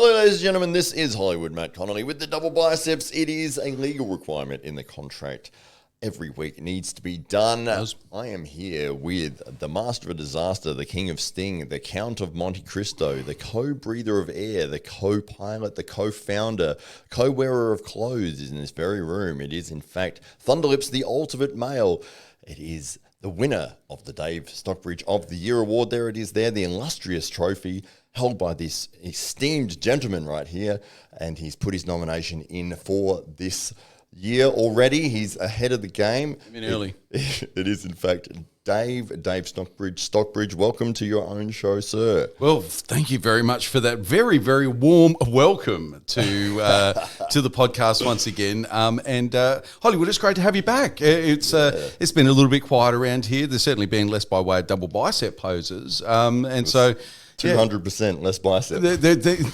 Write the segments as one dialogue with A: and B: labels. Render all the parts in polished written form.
A: Hello, ladies and gentlemen. This is Hollywood Matt Connelly with the double biceps. It is a legal requirement in the contract. Every week needs to be done. I am here with the master of disaster, the king of sting, the count of Monte Cristo, the co-breather of air, the co-pilot, the co-founder, co-wearer of clothes is in this very room. It is, in fact, Thunderlips, the ultimate male. It is the winner of the Dave Stockbridge of the Year award. There it is there, the illustrious trophy held by this esteemed gentleman right here. And he's put his nomination in for this year already. He's ahead of the game.
B: I mean, early.
A: It is, in fact, Dave Stockbridge. Stockbridge, welcome to your own show, sir.
B: Well, thank you very much for that very, very warm welcome to the podcast once again. And Hollywood, it's great to have you back. It's been a little bit quiet around here. There's certainly been less by way of double bicep poses. And so
A: 200% less bicep.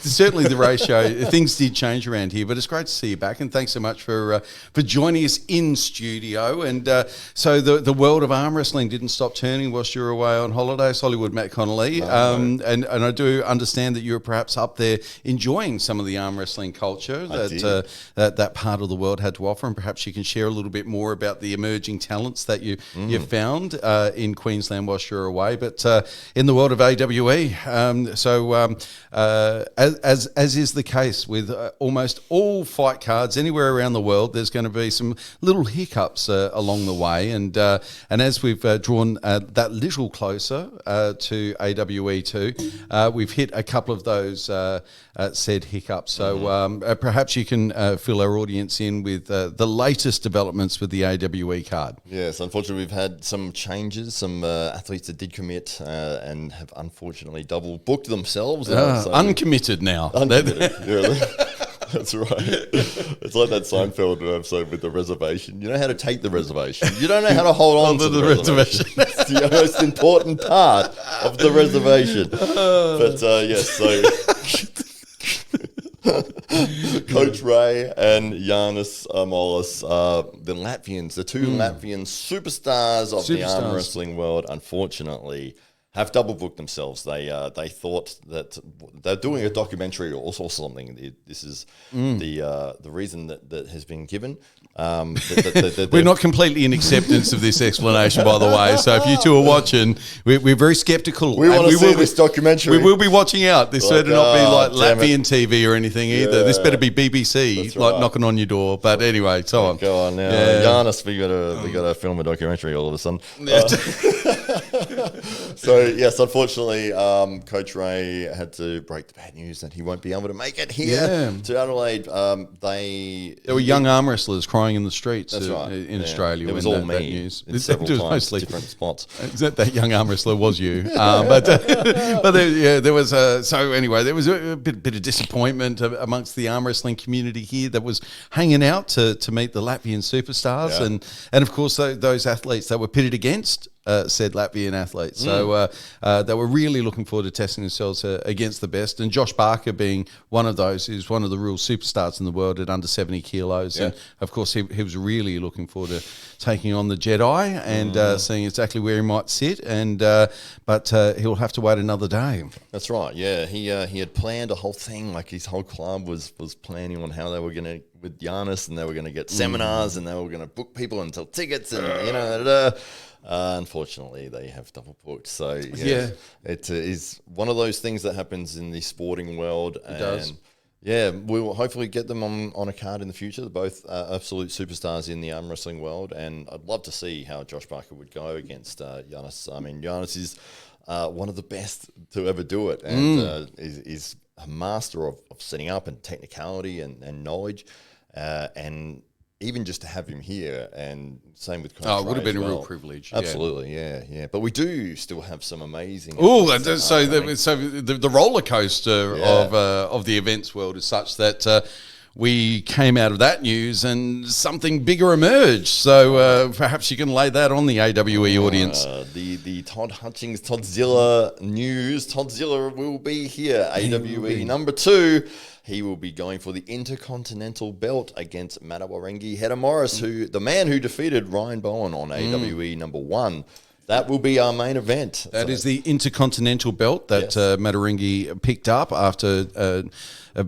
B: Certainly the ratio. Things did change around here, but it's great to see you back. And thanks so much for joining us in studio. And so the world of arm wrestling didn't stop turning whilst you were away on holidays, Hollywood Matt Connelly. And I do understand that you were perhaps up there enjoying some of the arm wrestling culture that part of the world had to offer. And perhaps you can share a little bit more about the emerging talents that you found in Queensland whilst you were away. But in the world of AWE, as is the case with almost all fight cards anywhere around the world, there's going to be some little hiccups along the way, and as we've drawn that little closer to AWE2, we've hit a couple of those said hiccups. So perhaps you can fill our audience in with the latest developments with the AWE card.
A: Yes, unfortunately, we've had some changes. Some athletes that did commit and have unfortunately double booked themselves.
B: Uncommitted now.
A: Uncommitted. Yeah, that's right. It's like that Seinfeld episode with the reservation. You know how to take the reservation. You don't know how to hold on to the reservation. It's the most important part of the reservation. But yes, so Coach Ray and Janis Molis, the Latvians, the two Latvian superstars of the arm wrestling world, unfortunately have double booked themselves. They thought that they're doing a documentary or something. This is the reason that has been given.
B: We're not completely in acceptance of this explanation, by the way. So if you two are watching, we're very sceptical.
A: We want to see this documentary.
B: We will be watching out. This better not be like Latvian TV or anything either. Yeah. This better be BBC, like knocking on your door. But anyway, so on.
A: Go on now, Janis. We got to film a documentary all of a sudden. So yes, unfortunately, Coach Ray had to break the bad news that he won't be able to make it here to Adelaide. There
B: were young arm wrestlers crying in the streets in Australia.
A: It was all
B: that
A: me.
B: News.
A: It was mostly different spots.
B: That young arm wrestler was you. But there was so anyway, there was a bit of disappointment amongst the arm wrestling community here that was hanging out to meet the Latvian superstars and of course those athletes that were pitted against said Latvian athletes. So they were really looking forward to testing themselves against the best. And Josh Barker being one of those, who's one of the real superstars in the world at under 70 kilos. Yeah. And of course, he was really looking forward to taking on the Jedi and seeing exactly where he might sit. And but he'll have to wait another day.
A: That's right. Yeah, he had planned a whole thing. Like his whole club was planning on how they were going to with Janis, and they were going to get seminars, and they were going to book people and sell tickets, and unfortunately, they have double booked. So it is one of those things that happens in the sporting world.
B: It does.
A: Yeah, we will hopefully get them on a card in the future. They're both absolute superstars in the arm wrestling world, and I'd love to see how Josh Barker would go against Janis. I mean, Janis is one of the best to ever do it, and is a master of setting up and technicality and knowledge, and even just to have him here, and same with Coach Ray.
B: It would have been a real privilege.
A: Absolutely, yeah. But we do still have some amazing.
B: So the roller coaster of the events world is such that we came out of that news and something bigger emerged. So perhaps you can lay that on the AWE audience.
A: The Todd Hutchings Toddzilla news. Toddzilla will be here. AWE number 2. He will be going for the Intercontinental belt against Matawarengi Hedda Morris, the man who defeated Ryan Bowen on AWE number 1. That will be our main event.
B: That is the Intercontinental belt that Mataringi picked up after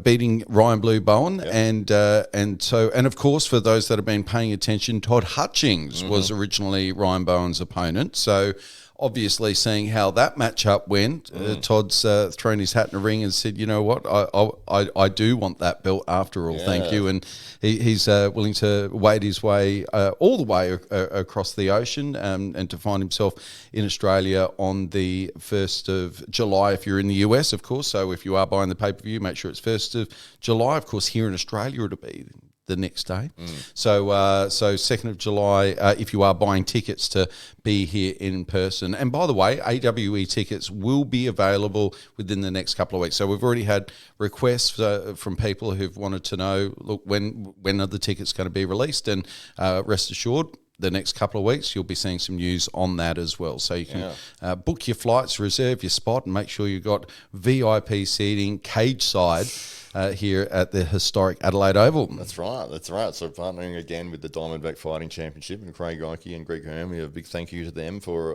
B: beating Ryan Blue Bowen, and of course, for those that have been paying attention, Todd Hutchings was originally Ryan Bowen's opponent. So obviously, seeing how that matchup went, Todd's thrown his hat in the ring and said, "You know what? I do want that belt after all. Thank you." And he's willing to wade his way all the way across the ocean and to find himself in Australia on the 1st of July. If you're in the US, of course. So if you are buying the pay-per-view, make sure it's 1st of July. Of course, here in Australia, it'll be the next day. So 2nd of July, if you are buying tickets to be here in person. And by the way, AWE tickets will be available within the next couple of weeks. So we've already had requests from people who've wanted to know, look, when are the tickets going to be released? And rest assured, the next couple of weeks, you'll be seeing some news on that as well. So you can book your flights, reserve your spot, and make sure you've got VIP seating, cage side, here at the historic Adelaide Oval.
A: That's right. So partnering again with the Diamondback Fighting Championship and Craig Ike and Greg Hermie, a big thank you to them for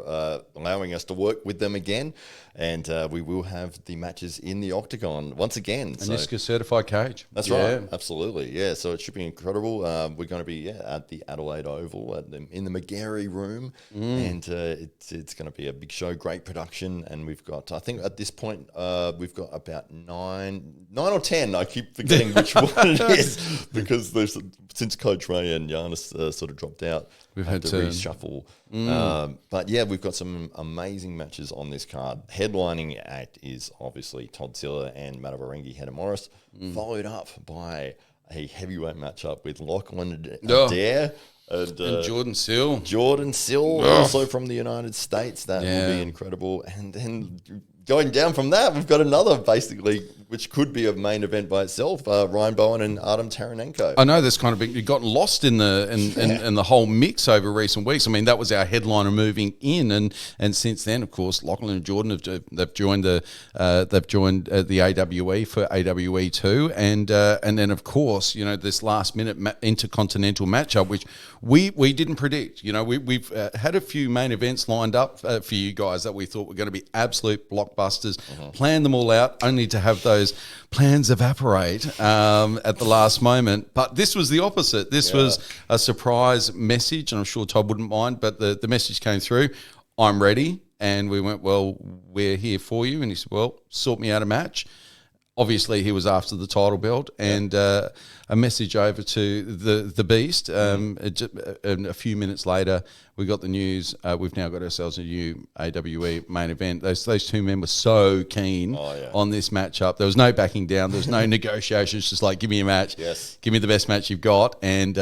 A: allowing us to work with them again. And we will have the matches in the Octagon once again.
B: An ISCA certified cage.
A: That's right. Absolutely. Yeah. So it should be incredible. We're going to be at the Adelaide Oval in the McGarry room. And it's going to be a big show, great production. And we've got, I think at this point, we've got about nine or 10. I keep forgetting which one it is because since Coach Ray and Janis sort of dropped out, we've had to reshuffle. But yeah, we've got some amazing matches on this card. Headlining act is obviously Todd Siller and Mataringi Hedda Morris, followed up by a heavyweight matchup with Lachlan Adair. And
B: Jordan Sill.
A: Also from the United States. That will be incredible. And then going down from that, we've got another basically, which could be a main event by itself, Ryan Bowen and Artem Taranenko.
B: I know that's kind of been gotten lost in the whole mix over recent weeks. I mean, that was our headliner moving in, and since then, of course, Lachlan and Jordan they've joined the AWE for AWE 2, and then of course, you know, this last minute intercontinental matchup, which we didn't predict. You know, we've had a few main events lined up for you guys that we thought were going to be absolute blockbusters. Planned them all out, only to have those plans evaporate at the last moment. But this was the opposite. This was a surprise message, and I'm sure Todd wouldn't mind, but the message came through, I'm ready. And we went, well, we're here for you. And he said, well, sort me out a match. Obviously, he was after the title belt, and a message over to the Beast. And a few minutes later, we got the news. We've now got ourselves a new AWE main event. Those two men were so keen on this matchup. There was no backing down. There was no negotiations. Just like, give me a match.
A: Yes.
B: Give me the best match you've got, and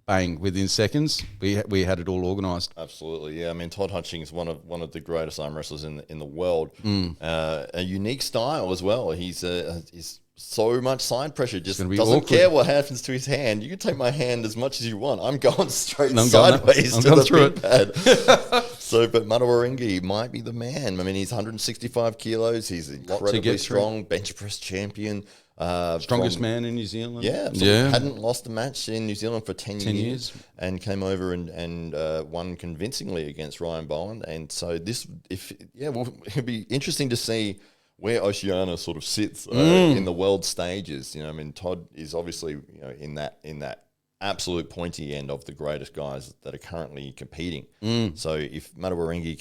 B: bang, within seconds, we had it all organised.
A: Absolutely, yeah. I mean, Todd Hutchings, one of the greatest arm wrestlers in the world. A unique style as well. He's so much side pressure, just doesn't care what happens to his hand. You can take my hand as much as you want. I'm going straight sideways to the big pad. But Mataringi might be the man. I mean, he's 165 kilos. He's incredibly strong, bench press champion.
B: Strongest man in New Zealand.
A: Hadn't lost a match in New Zealand for 10 years and came over and won convincingly against Ryan Bowen. And so it'll be interesting to see where Oceania sort of sits in the world stages. You know, I mean, Todd is obviously, you know, in that absolute pointy end of the greatest guys that are currently competing. So if Mataringi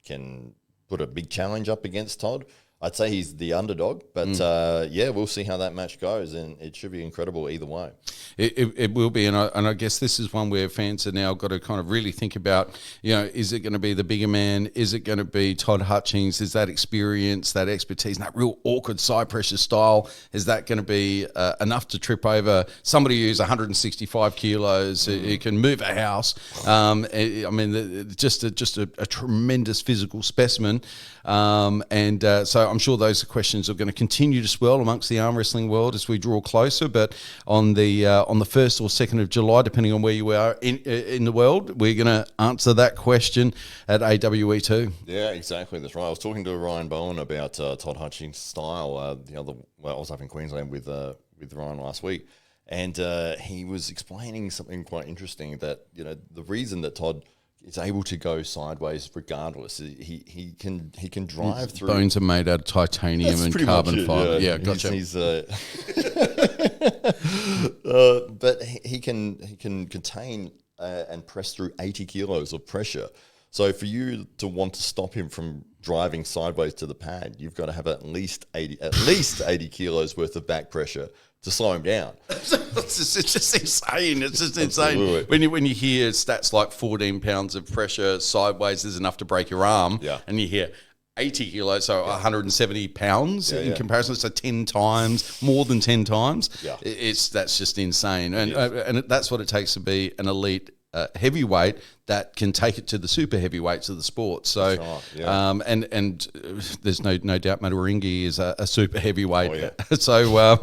A: can put a big challenge up against Todd, I'd say he's the underdog, but we'll see how that match goes, and it should be incredible either way.
B: It will be, and I guess this is one where fans are now got to kind of really think about, you know, is it going to be the bigger man? Is it going to be Todd Hutchings? Is that experience, that expertise, and that real awkward side pressure style, is that going to be enough to trip over somebody who's 165 kilos, who can move a house? I mean, just a tremendous physical specimen, so I'm sure those questions are going to continue to swell amongst the arm wrestling world as we draw closer. But on the 1st or 2nd of July, depending on where you are in the world, we're going to answer that question at AWE 2. Yeah,
A: exactly. That's right. I was talking to Ryan Bowen about Todd Hutchings' style. I was up in Queensland with Ryan last week, and he was explaining something quite interesting, that, you know, the reason that Todd is able to go sideways regardless. He can drive through.
B: Bones are made out of titanium and carbon fiber. Yeah, gotcha.
A: But he can contain and press through 80 kilos of pressure. So for you to want to stop him from driving sideways to the pad, you've got to have at least 80 kilos worth of back pressure to slow him down.
B: It's just insane. It's just insane.
A: Absolutely.
B: When you hear stats like 14 pounds of pressure sideways is enough to break your arm, and you hear 80 kilos, so 170 pounds in comparison, so 10 times, more than 10 times. Yeah. That's just insane. And that's what it takes to be an elite heavyweight that can take it to the super heavyweights of the sport. So, and there's no doubt Mataringi is a super heavyweight.
A: Oh, yeah.
B: So,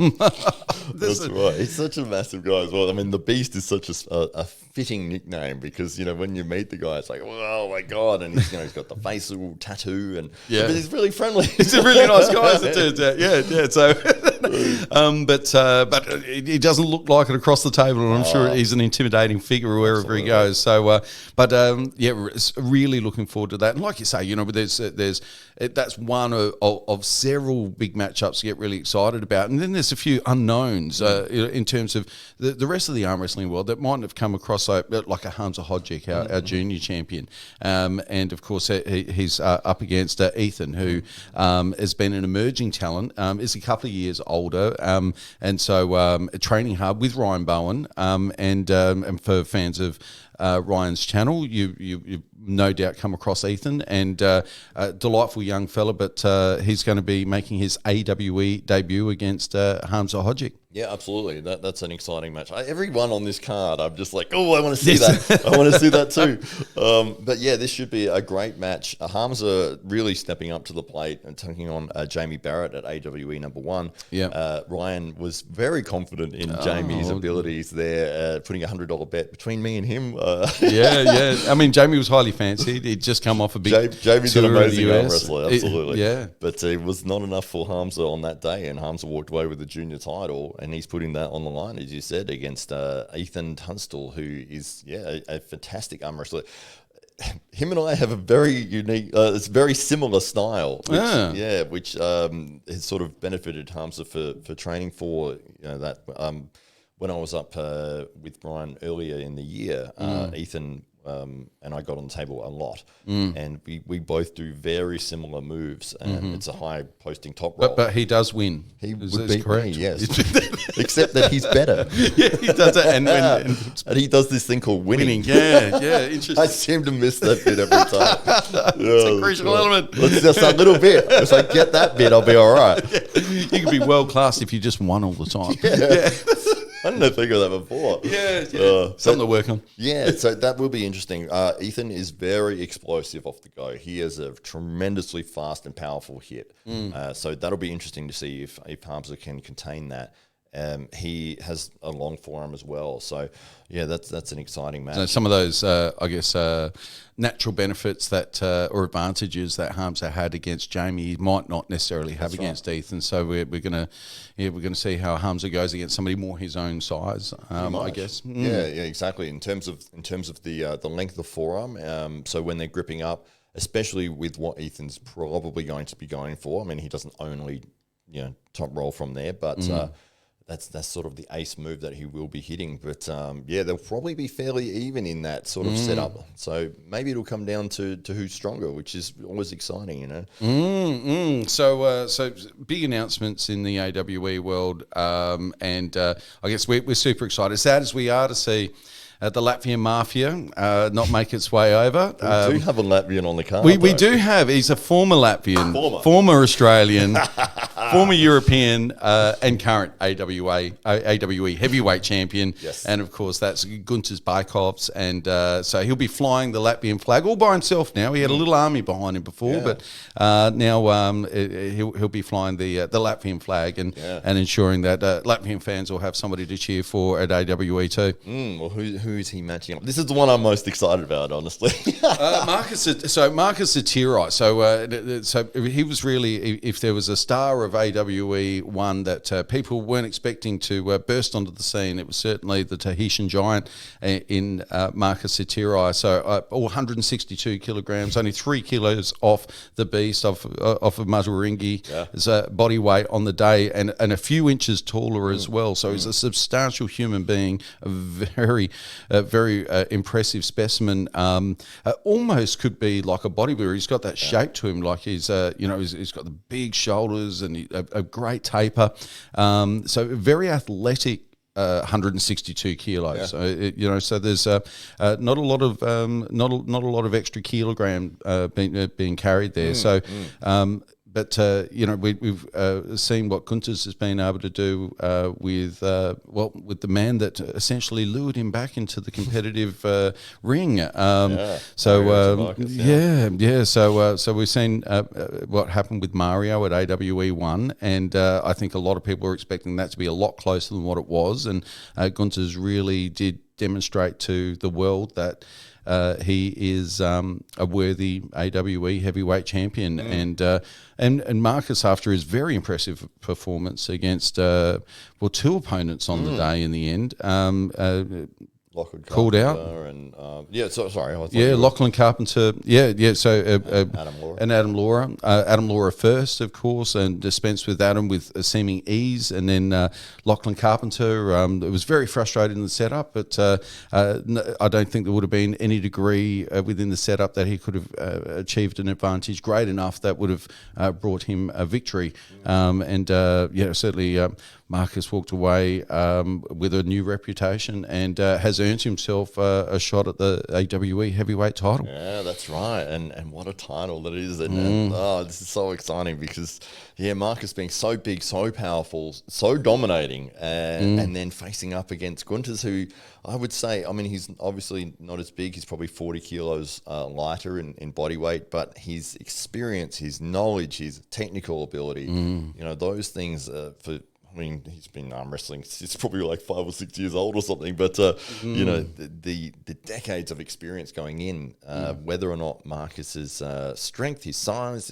A: that's right. He's such a massive guy as well. I mean, the Beast is such a fitting nickname because, when you meet the guy, it's like, oh my God. And he's got the facial tattoo but he's really friendly.
B: He's a really nice guy, as it turns out. Yeah. So, but he doesn't look like it across the table, and I'm sure he's an intimidating figure wherever he goes. So, really looking forward to that. And like you say, that's one of several big matchups to get really excited about. And then there's a few unknowns in terms of the rest of the arm wrestling world that mightn't have come across like a Hamza Hodgick, our junior champion. And of course, he's up against Ethan, who has been an emerging talent, is a couple of years older, and so training hard with Ryan Bowen, and for fans of Ryan's channel, you no doubt come across Ethan, and a delightful young fella, but he's going to be making his AWE debut against Hamza Hodgick.
A: Yeah, absolutely. That's an exciting match. Everyone on this card, I'm just like, I want to see that. I want to see that too. But yeah, this should be a great match. Hamza really stepping up to the plate and taking on Jamie Barrett at AWE number 1. Yeah. Ryan was very confident in Jamie's abilities there, putting $100 bet between me and him.
B: Yeah. I mean, Jamie was highly fancied. He'd just come off a big
A: Jamie's an amazing arm wrestler, absolutely.
B: Yeah.
A: But it was not enough for Hamza on that day, and Hamza walked away with the junior title. And he's putting that on the line, as you said, against Ethan Tunstall, who is a fantastic arm wrestler. Him and I have a very unique, it's very similar style, which has sort of benefited Hamza for training for that. When I was up with Brian earlier in the year, Ethan and I got on the table a lot, and we both do very similar moves, and it's a high posting top roll.
B: But he does win.
A: He would beat me, yes. Except that he's better.
B: Yeah, he does it,
A: and he does this thing called winning.
B: Yeah, interesting.
A: I seem to miss that bit every time.
B: It's a crucial element.
A: It's just a little bit. If I get that bit, I'll be all right.
B: You can be world class if you just won all the time.
A: Yeah. I didn't think of that before.
B: Yeah. Something to work on.
A: Yeah, so that will be interesting. Ethan is very explosive off the go. He has a tremendously fast and powerful hit. So that'll be interesting to see if Hamza can contain that. He has a long forearm as well. So, yeah, that's an exciting match.
B: So some of those, natural benefits that or advantages that Hamza had against Jamie, he might not necessarily have against Ethan. So we're gonna see how Hamza goes against somebody more his own size. I guess.
A: Yeah, exactly. In terms of the length of the forearm. So when they're gripping up, especially with what Ethan's probably going to be going for. I mean, he doesn't only top roll from there, but. That's sort of the ace move that he will be hitting. But, they'll probably be fairly even in that sort of setup. So maybe it'll come down to who's stronger, which is always exciting,
B: So big announcements in the AWE world. And I guess we're super excited. Sad as we are to see the Latvian Mafia not make its way over.
A: We do have a Latvian on the card.
B: We do have. He's a former Latvian, former Australian, former European, and current AWE heavyweight champion. Yes. And, of course, that's Gunter's Baikovs. And so he'll be flying the Latvian flag all by himself now. He had a little army behind him before, but now he'll be flying the Latvian flag and ensuring that Latvian fans will have somebody to cheer for at AWE too.
A: Well, who is he matching up? This is the one I'm most excited about, honestly.
B: Marcus Satira. So he was really, if there was a star of AWE 1 that people weren't expecting to burst onto the scene. It was certainly the Tahitian giant in Marcus Setirai. So all 162 kilograms, only 3 kilos off the beast, off of Matawaringi's body weight on the day, and a few inches taller as well. So he's a substantial human being, a very impressive specimen. Almost could be like a bodybuilder. He's got that shape to him, like he's he's got the big shoulders and a great taper. So very athletic. 162 kilos. So so there's not a lot of extra kilogram being carried there. But we've seen what Gunters has been able to do with the man that essentially lured him back into the competitive ring. So we've seen what happened with Mario at AWE 1, and I think a lot of people were expecting that to be a lot closer than what it was, and Gunters really did demonstrate to the world that he is a worthy AWE heavyweight champion, and Marcus, after his very impressive performance against two opponents on the day in the end, called out. Lachlan Carpenter. So
A: Adam Laura.
B: And Adam Laura. Adam Laura first, of course, and dispensed with Adam with a seeming ease. And then Lachlan Carpenter, it was very frustrated in the setup, but I don't think there would have been any degree within the setup that he could have achieved an advantage great enough that would have brought him a victory. Certainly Marcus walked away with a new reputation and has earned himself a shot at the AWE heavyweight title.
A: Yeah, that's right. And what a title that is. And this is so exciting because, Marcus being so big, so powerful, so dominating, and then facing up against Gunters, who I would say, he's obviously not as big. He's probably 40 kilos lighter in body weight, but his experience, his knowledge, his technical ability, those things he's been arm wrestling since probably like 5 or 6 years old or something. But the decades of experience going in, whether or not Marcus's strength, his size,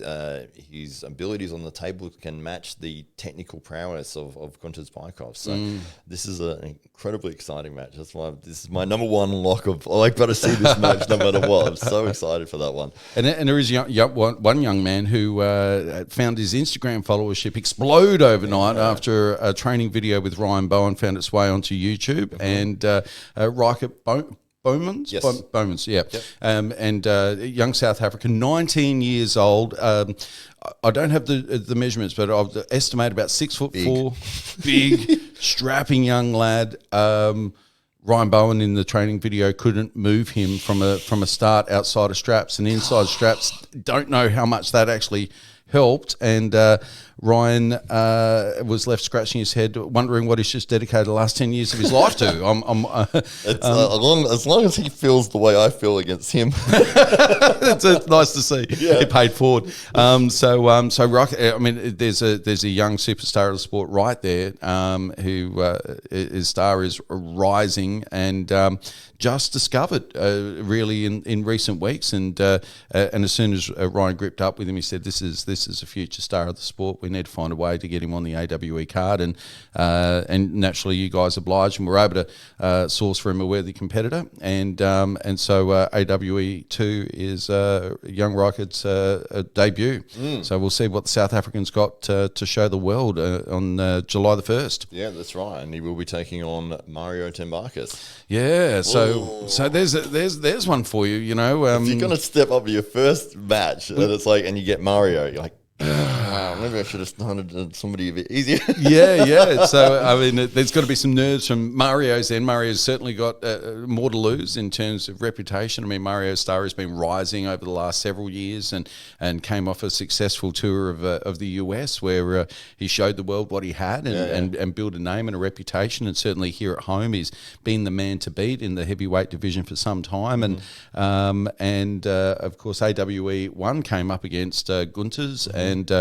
A: his abilities on the table can match the technical prowess of Gunters Bykov. So this is an incredibly exciting match. That's why this is my number one lock of. I've got to see this match no matter what. I'm so excited for that one.
B: And there is one young man who found his Instagram followership explode overnight after a training video with Ryan Bowen found its way onto YouTube, and Riker Bowmans?
A: Yes.
B: Bowmans, yeah. Yep. And young South African, 19 years old. I don't have the measurements, but I've estimated about 6'4", big, strapping young lad. Ryan Bowen in the training video couldn't move him from a start outside of straps and inside straps. Don't know how much that actually helped, and Ryan was left scratching his head, wondering what he's just dedicated the last 10 years of his life to.
A: As long as he feels the way I feel against him,
B: it's nice to see. Yeah. He paid forward. So Rock, there's a young superstar of the sport right there, who his star is rising and just discovered really in recent weeks, and as soon as Ryan gripped up with him, he said, "This is a future star of the sport. We need to find a way to get him on the AWE card," and naturally you guys obliged, and we're able to source for him a worthy competitor, and so AWE 2 is young Reichert's debut. So we'll see what the South African's got to show the world on July the 1st.
A: Yeah, that's right, and he will be taking on Mario Tembakis.
B: Yeah, so there's one for you.
A: If you're gonna step up for your first match, and it's like, and you get Mario, you're like, maybe I should have started somebody a bit easier.
B: Yeah. So, there's got to be some nerves from Mario's end. Mario's certainly got more to lose in terms of reputation. Mario's star has been rising over the last several years and came off a successful tour of the US where he showed the world what he had and built a name and a reputation. And certainly here at home, he's been the man to beat in the heavyweight division for some time. And of course, AWE 1 came up against Gunters, and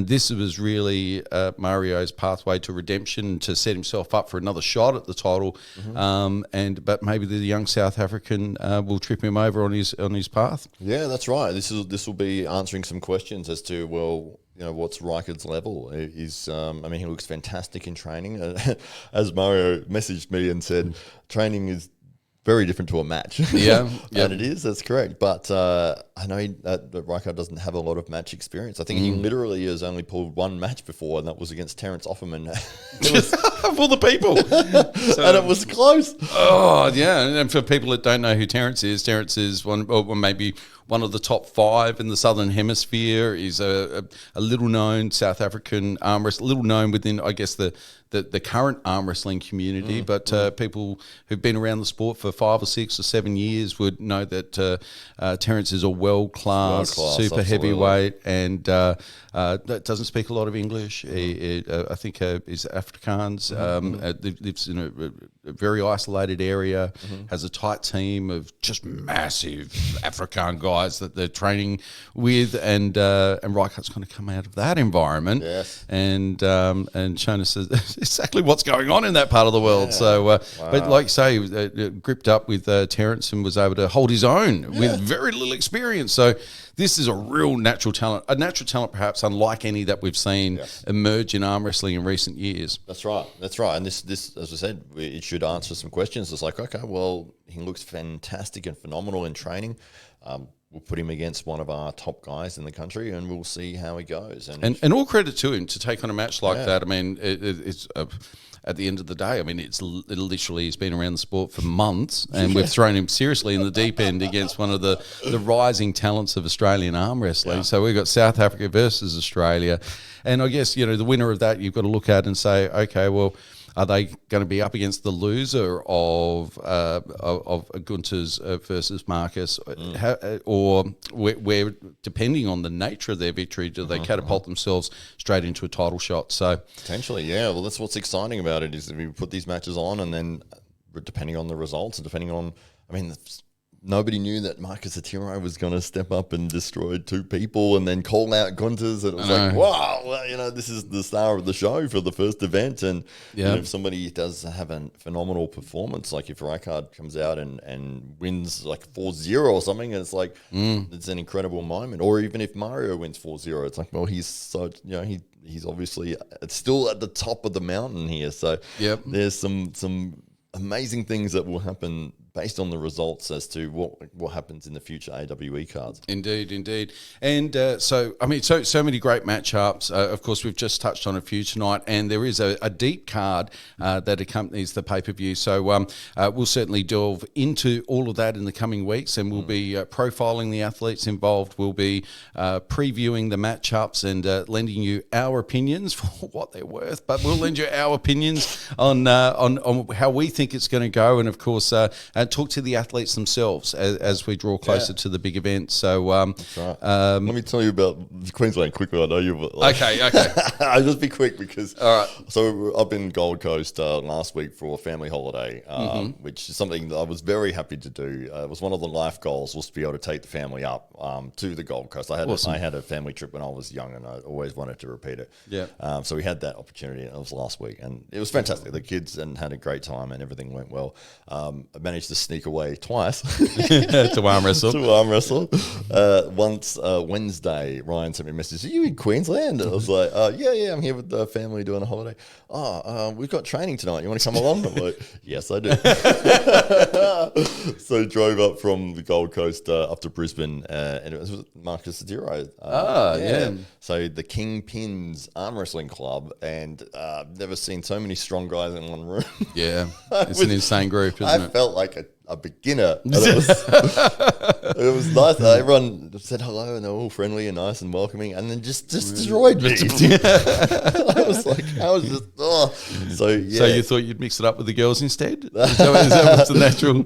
B: And this was really Mario's pathway to redemption, to set himself up for another shot at the title. But maybe the young South African will trip him over on his path.
A: Yeah, that's right. This will be answering some questions as to, well, what's Rijkaard's level? He looks fantastic in training. As Mario messaged me and said, training is very different to a match.
B: Yeah.
A: And it is, that's correct. But I know that Rijkaard doesn't have a lot of match experience. I think he literally has only pulled one match before, and that was against Terence Offerman.
B: Of all the people.
A: And it was close.
B: Oh, yeah. And for people that don't know who Terence is one, or maybe one of the top 5 in the Southern Hemisphere. He's a little-known South African arm wrestler, little known within, I guess, the current arm wrestling community, but people who've been around the sport for 5 or 6 or 7 years would know that Terence is a world-class super heavyweight, and that doesn't speak a lot of English. I think he's Afrikaans, lives in a very isolated area, has a tight team of just massive Afrikaan guys that they're training with, and Rijkaard's going to come out of that environment, and shown us exactly what's going on in that part of the world. So, but like you say, gripped up with Terence and was able to hold his own with very little experience. So this is a real natural talent perhaps unlike any that we've seen emerge in arm wrestling in recent years. That's right.
A: And this, as I said, it should answer some questions. It's like, okay, well, he looks fantastic and phenomenal in training. We'll put him against one of our top guys in the country, and we'll see how he goes.
B: And all credit to him to take on a match like that. I mean, it's at the end of the day, I mean, it literally he's been around the sport for months, and we've thrown him seriously in the deep end against one of the rising talents of Australian arm wrestling. So we've got South Africa versus Australia, and I guess the winner of that you've got to look at and say, okay, well, are they going to be up against the loser of Gunther's versus Marcus, or where depending on the nature of their victory, do they catapult themselves straight into a title shot? So
A: potentially, yeah. Well, that's what's exciting about it, is that we put these matches on, and then depending on the results, and depending on, nobody knew that Marcus Atiro was going to step up and destroy 2 people and then call out Gunther's. And it was like, wow, well, this is the star of the show for the first event. And if somebody does have a phenomenal performance, like if Rijkaard comes out and wins like 4-0 or something, and it's like, it's an incredible moment. Or even if Mario wins 4-0, it's like, well, he's so, he's obviously still at the top of the mountain here. So there's some amazing things that will happen based on the results as to what happens in the future AWE cards.
B: Indeed. And so many great matchups. Of course, we've just touched on a few tonight, and there is a deep card that accompanies the pay-per-view. So we'll certainly delve into all of that in the coming weeks, and we'll be profiling the athletes involved. We'll be previewing the matchups and lending you our opinions for what they're worth, but we'll lend you our opinions on how we think it's going to go, and of course talk to the athletes themselves as we draw closer to the big event. So
A: that's right. Let me tell you about Queensland quickly. I know you've
B: okay.
A: I'll just be quick because
B: all right.
A: So up in Gold Coast last week for a family holiday, which is something that I was very happy to do. It was one of the life goals, was to be able to take the family up to the Gold Coast. I had a family trip when I was young, and I always wanted to repeat it. So we had that opportunity, and it was last week, and it was fantastic. The kids had a great time, and everything went well. I managed to sneak away twice
B: to arm wrestle.
A: Once Wednesday, Ryan sent me a message, "Are you in Queensland?" And I was like, yeah, I'm here with the family doing a holiday. We've got training tonight. You want to come along? I'm like, yes, I do. So drove up from the Gold Coast up to Brisbane, and it was Marcus Atiro. So the Kingpins Arm Wrestling Club, and I've never seen so many strong guys in one room.
B: Yeah, it's an insane group, isn't it?
A: I felt like a beginner. And it was nice. Everyone said hello, and they were all friendly and nice and welcoming, and then just destroyed me. I was like, how is this? Oh. So
B: you thought you'd mix it up with the girls instead? Is that what's the natural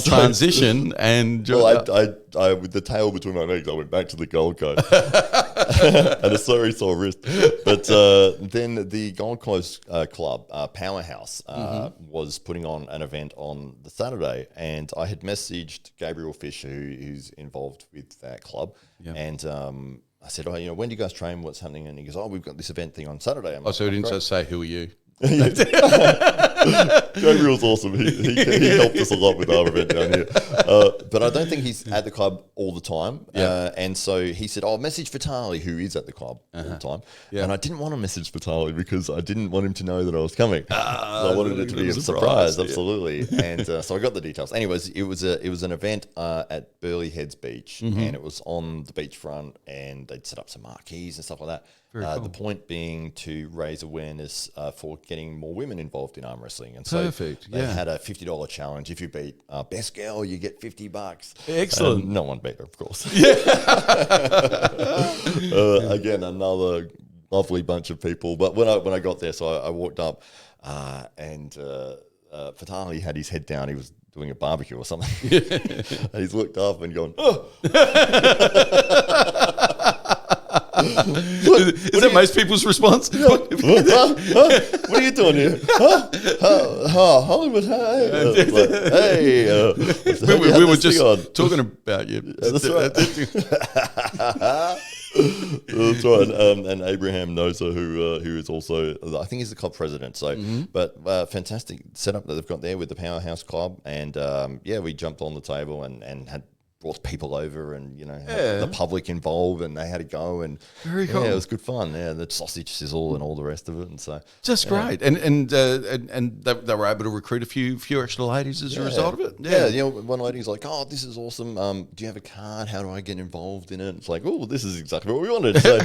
B: transition? And
A: I with the tail between my legs, I went back to the Gold Coast and a sorry sore wrist. But then the Gold Coast club, Powerhouse, was putting on an event on the Saturday, and I had messaged Gabriel Fish, who's involved with that club, and I said, when do you guys train? What's happening? And he goes, we've got this event thing on Saturday.
B: So he didn't just say, who are you?
A: Gabriel's awesome. He helped us a lot with our event down here. But I don't think he's at the club all the time.
B: Yeah.
A: And so he said, message Vitali, who is at the club all the time.
B: Yeah.
A: And I didn't want to message Vitali because I didn't want him to know that I was coming. So I wanted it to be a surprise, absolutely. And so I got the details. Anyways, it was an event at Burleigh Heads Beach, and it was on the beachfront, and they'd set up some marquees and stuff like that. Cool. The point being to raise awareness for getting more women involved in arm wrestling. And so they had a $50 challenge. If you beat best girl, you get $50.
B: Excellent.
A: No one beat her, of course. Again, another lovely bunch of people. But when I got there, so I walked up and Fatali had his head down. He was doing a barbecue or something. And he's looked up and gone,
B: Is that most people's response?
A: What are you doing here? Hollywood, hey.
B: We were just talking about you.
A: That's right. That's right. And Abraham Nosa, who is also, I think he's the club president. So, but fantastic setup that they've got there with the Powerhouse Club. And we jumped on the table and had brought people over and, had the public involved, and they had to go, and
B: very cool.
A: It was good fun. Yeah, the sausage sizzle and all the rest of it. And so
B: just great. And they were able to recruit a few extra ladies as a result of it.
A: Yeah. One lady's like, this is awesome. Do you have a card? How do I get involved in it? It's like, this is exactly what we wanted. So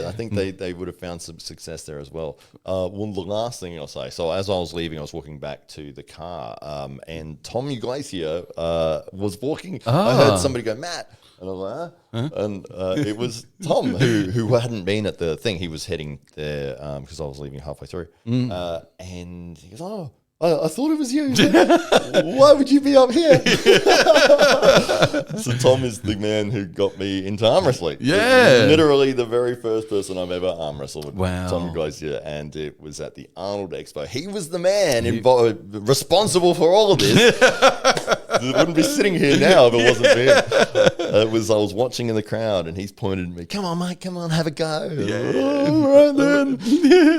A: I think they would have found some success there as well. The last thing I'll say, so as I was leaving, I was walking back to the car, and Tom Iglesia was walking. I heard somebody go, Matt. And I was like, And it was Tom who hadn't been at the thing. He was heading there because I was leaving halfway through. And he goes, I thought it was you. Why would you be up here? So Tom is the man who got me into arm wrestling.
B: Yeah.
A: Literally the very first person I've ever arm wrestled with.
B: Wow. Tom
A: Glacier. And it was at the Arnold Expo. He was the man responsible for all of this. I wouldn't be sitting here now if it wasn't for him. I was watching in the crowd, and he's pointed at me, come on, mate, come on, have a go.
B: Yeah.
A: All right, then.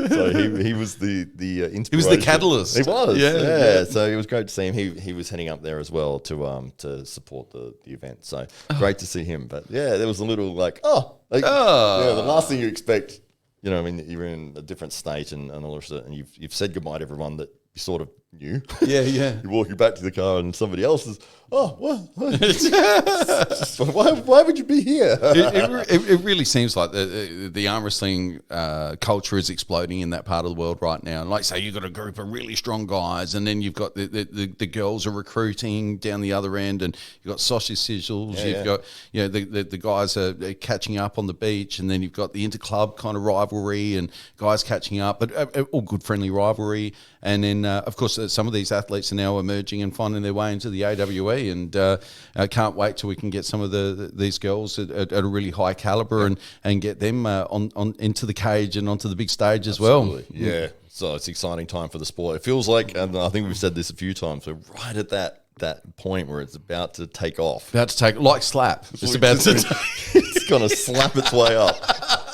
A: So he was the inspiration.
B: He was the catalyst.
A: He was.
B: Yeah.
A: So it was great to see him. He was heading up there as well to support the event. So great to see him. But yeah, there was a little the last thing you expect. You're in a different state and all of that, and you've said goodbye to everyone that you sort of knew. Yeah. You're walking back to the car, and somebody else is, why would you be here?
B: It really seems like the arm wrestling culture is exploding in that part of the world right now. And like say, you've got a group of really strong guys, and then you've got the girls are recruiting down the other end, and you've got sausage sizzles. You've got the guys are catching up on the beach, and then you've got the interclub kind of rivalry and guys catching up, but all good friendly rivalry. And then of course some of these athletes are now emerging and finding their way into the AWE, and I can't wait till we can get some of these girls at a really high caliber and get them on into the cage and onto the big stage as well.
A: Yeah, so it's an exciting time for the sport. It feels like, and I think we've said this a few times, we're right at that point where it's about to take off.
B: Like slap. It's about to
A: it's going to slap its way up.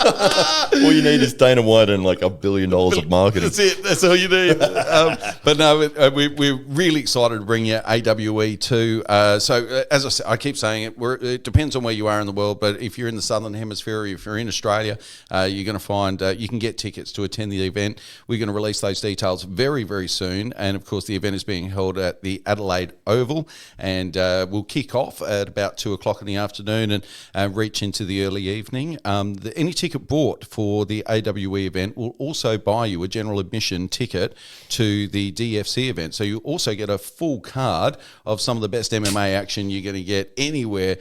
A: All you need is Dana White and like $1 billion of marketing.
B: That's it. That's all you need. But no, we're really excited to bring you AWE too. So as I said, I keep saying it. It depends on where you are in the world. But if you're in the Southern Hemisphere, or if you're in Australia, you're going to find you can get tickets to attend the event. We're going to release those details very, very soon. And of course, the event is being held at the Adelaide Oval, and we'll kick off at about 2:00 in the afternoon and reach into the early evening. Any ticket bought for the AWE event will also buy you a general admission ticket to the DFC event. So you also get a full card of some of the best MMA action you're going to get anywhere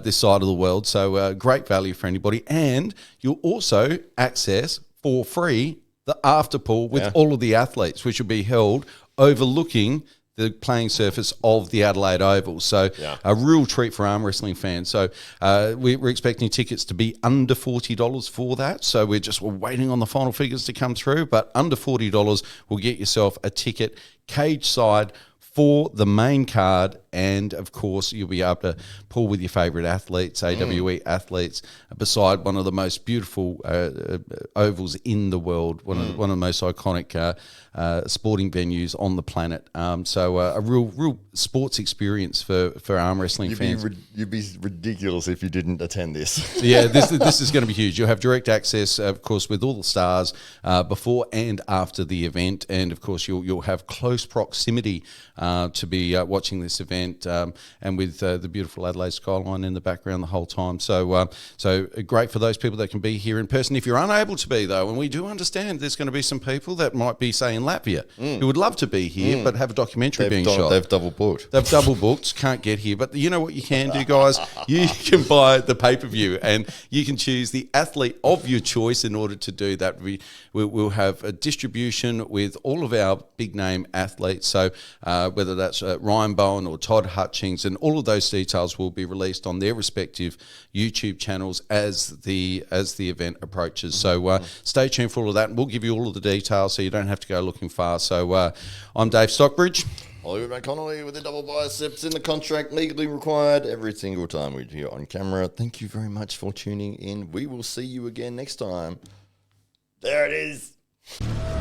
B: this side of the world. So great value for anybody. And you'll also access for free the after pool with all of the athletes, which will be held overlooking the playing surface of the Adelaide Oval. So a real treat for arm wrestling fans. So we're expecting tickets to be under $40 for that. So we're waiting on the final figures to come through, but under $40 will get yourself a ticket cage side for the main card and of course you'll be able to pull with your favourite athletes, AWE athletes, beside one of the most beautiful ovals in the world, one of the most iconic sporting venues on the planet. So a real sports experience for arm wrestling fans.
A: You'd be ridiculous if you didn't attend this.
B: Yeah, this is going to be huge. You'll have direct access, of course, with all the stars before and after the event, and of course you'll have close proximity to be watching this event, and with the beautiful Adelaide skyline in the background the whole time. So great for those people that can be here in person. If you're unable to be, though, and we do understand there's going to be some people that might be, say, in Latvia who would love to be here but have a documentary being shot.
A: They've double booked.
B: They've double booked, can't get here. But you know what you can do, guys? You can buy the pay-per-view and you can choose the athlete of your choice in order to do that. We'll have a distribution with all of our big-name athletes. So whether that's Ryan Bowen or Todd Hutchings, and all of those details will be released on their respective YouTube channels as the event approaches. So stay tuned for all of that, and we'll give you all of the details so you don't have to go looking far. So I'm Dave Stockbridge.
A: Hollywood Matt Connelly with the double biceps in the contract, legally required every single time we do it on camera. Thank you very much for tuning in. We will see you again next time. There it is.